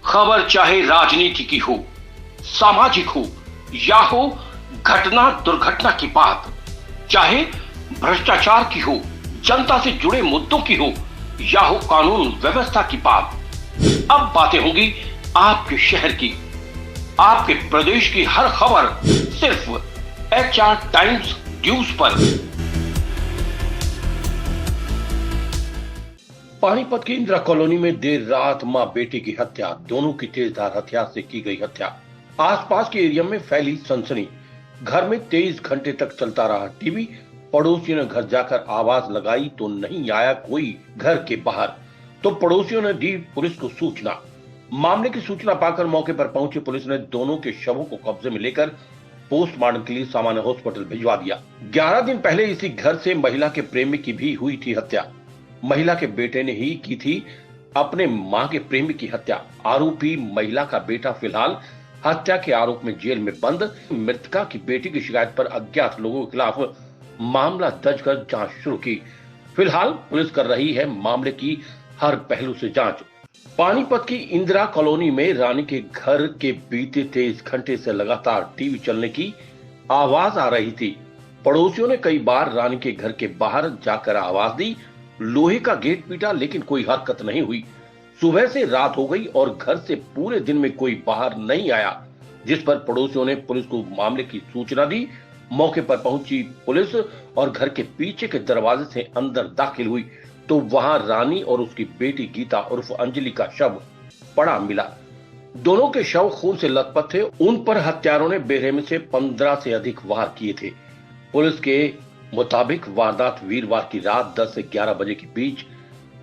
खबर चाहे राजनीति की हो, सामाजिक हो या हो घटना दुर्घटना की बात, चाहे भ्रष्टाचार की हो, जनता से जुड़े मुद्दों की हो या हो कानून व्यवस्था की बात, अब बातें होंगी आपके शहर की, आपके प्रदेश की हर खबर सिर्फ HR टाइम्स न्यूज पर। पानीपत की इंदिरा कॉलोनी में देर रात मां बेटे की हत्या, दोनों की तेजधार हथियार से की गई हत्या। आसपास के एरिया में फैली सनसनी। घर में 23 घंटे तक चलता रहा टीवी। पड़ोसियों ने घर जाकर आवाज लगाई तो नहीं आया कोई घर के बाहर, तो पड़ोसियों ने दी पुलिस को सूचना। मामले की सूचना पाकर मौके पर पहुंची पुलिस ने दोनों के शवों को कब्जे में लेकर पोस्टमार्टम के लिए सामान्य हॉस्पिटल भिजवा दिया। 11 दिन पहले इसी घर से महिला के प्रेमी की भी हुई थी हत्या। महिला के बेटे ने ही की थी अपने मां के प्रेमी की हत्या। आरोपी महिला का बेटा फिलहाल हत्या के आरोप में जेल में बंद। मृतका की बेटी की शिकायत पर अज्ञात लोगों के खिलाफ मामला दर्ज कर जांच शुरू की। फिलहाल पुलिस कर रही है मामले की हर पहलू से जांच। पानीपत की इंदिरा कॉलोनी में रानी के घर के बीते 23 घंटे से लगातार टीवी चलने की आवाज आ रही थी। पड़ोसियों ने कई बार रानी के घर के बाहर जाकर आवाज दी, लोहे का गेट पीटा, लेकिन कोई हरकत नहीं हुई। सुबह से रात हो गई और घर से पूरे दिन में कोई बाहर नहीं आया, जिस पर पड़ोसियों ने पुलिस को मामले की सूचना दी। मौके पर पहुंची पुलिस और घर के पीछे के दरवाजे से अंदर दाखिल हुई तो वहां रानी और उसकी बेटी गीता उर्फ अंजलि का शव पड़ा मिला। दोनों के शव खून से लथपथ थे। उन पर हत्यारों ने बेरहमी से 15 से अधिक वार किए थे। पुलिस के मुताबिक वारदात वीरवार की रात 10 से 11 बजे के बीच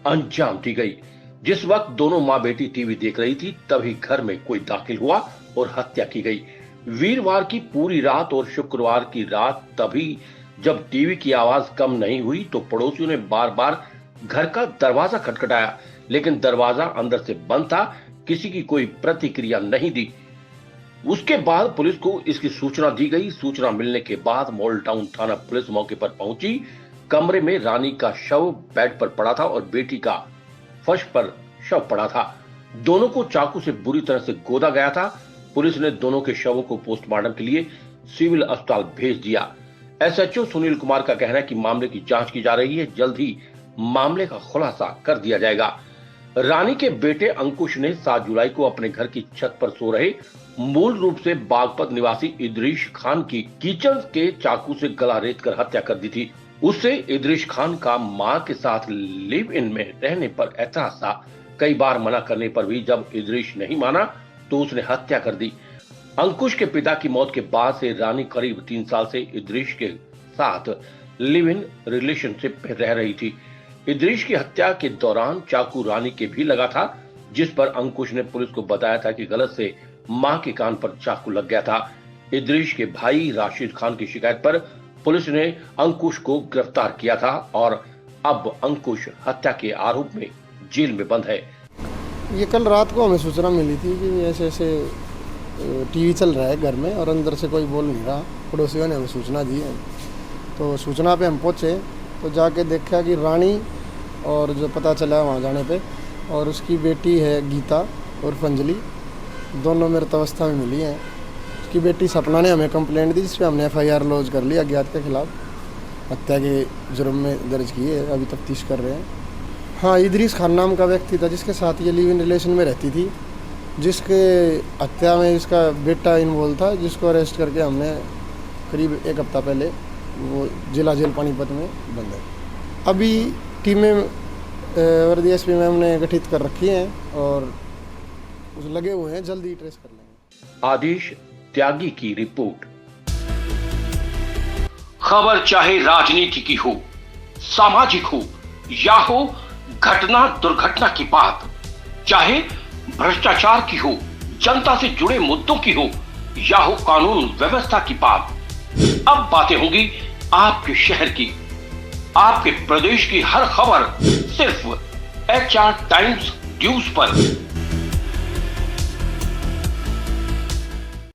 अंजाम दी गई। जिस वक्त दोनों मां बेटी टीवी देख रही थी तभी घर में कोई दाखिल हुआ और हत्या की गई। वीरवार की पूरी रात और शुक्रवार की रात तभी जब टीवी की आवाज कम नहीं हुई तो पड़ोसियों ने बार बार घर का दरवाजा खटखटाया, लेकिन दरवाजा अंदर से बंद था। किसी की कोई प्रतिक्रिया नहीं दी। उसके बाद पुलिस को इसकी सूचना दी गई। सूचना मिलने के बाद मॉल टाउन थाना पुलिस मौके पर पहुंची। कमरे में रानी का शव बेड पर पड़ा था और बेटी का फर्श पर शव पड़ा था। दोनों को चाकू से बुरी तरह से गोदा गया था। पुलिस ने दोनों के शवों को पोस्टमार्टम के लिए सिविल अस्पताल भेज दिया। SHO सुनील कुमार का कहना है कि मामले की जांच की जा रही है, जल्द ही मामले का खुलासा कर दिया जाएगा। रानी के बेटे अंकुश ने 7 जुलाई को अपने घर की छत पर सो रहे मूल रूप से बागपत निवासी इदरीश खान की किचन के चाकू से गला रेत कर हत्या कर दी थी। उससे इदरीश खान का मां के साथ लिव इन में रहने पर एतराज था। कई बार मना करने पर भी जब इदरीश नहीं माना तो उसने हत्या कर दी। अंकुश के पिता की मौत के बाद से रानी करीब 3 साल से इदरीश के साथ लिव इन रिलेशनशिप में रह रही थी। इदरीश की हत्या के दौरान चाकू रानी के भी लगा था, जिस पर अंकुश ने पुलिस को बताया था कि गलत से मां के कान पर चाकू लग गया था। इदरीश के भाई राशिद खान की शिकायत पर पुलिस ने अंकुश को गिरफ्तार किया था और अब अंकुश हत्या के आरोप में जेल में बंद है। ये कल रात को हमें सूचना मिली थी कि ऐसे ऐसे टीवी चल रहा है घर में और अंदर से कोई बोल नहीं रहा। पड़ोसियों ने हमें सूचना दी है, तो सूचना पे हम पहुँचे तो जाके देखा कि रानी और जो पता चला वहाँ जाने पे और उसकी बेटी है गीता और अंजलि, दोनों मृत अवस्था में मिली हैं। उसकी बेटी सपना ने हमें कंप्लेंट दी, जिस पर हमने FIR लॉन्च कर लिया अज्ञात के खिलाफ। हत्या के जुर्म में दर्ज की है, अभी तफ्तीश कर रहे हैं। हाँ, इदरीश खान नाम का व्यक्ति था जिसके साथ ये लिव इन रिलेशन में रहती थी, जिसके हत्या में इसका बेटा इन्वॉल्व था, जिसको अरेस्ट करके हमने करीब 1 हफ्ता पहले वो जिला जेल पानीपत में बंद है। अभी टीमें वर्दी SP में हमने गठित कर रखी हैं और लगे हुए हैं, जल्दी ट्रेस कर लेंगे। आदेश त्यागी की रिपोर्ट। खबर चाहे राजनीति की हो, सामाजिक हो या हो घटना दुर्घटना की बात, चाहे भ्रष्टाचार की हो, जनता से जुड़े मुद्दों की हो या हो कानून व्यवस्था की बात, अब बातें होंगी आपके शहर की, आपके प्रदेश की हर खबर सिर्फ HR टाइम्स न्यूज पर।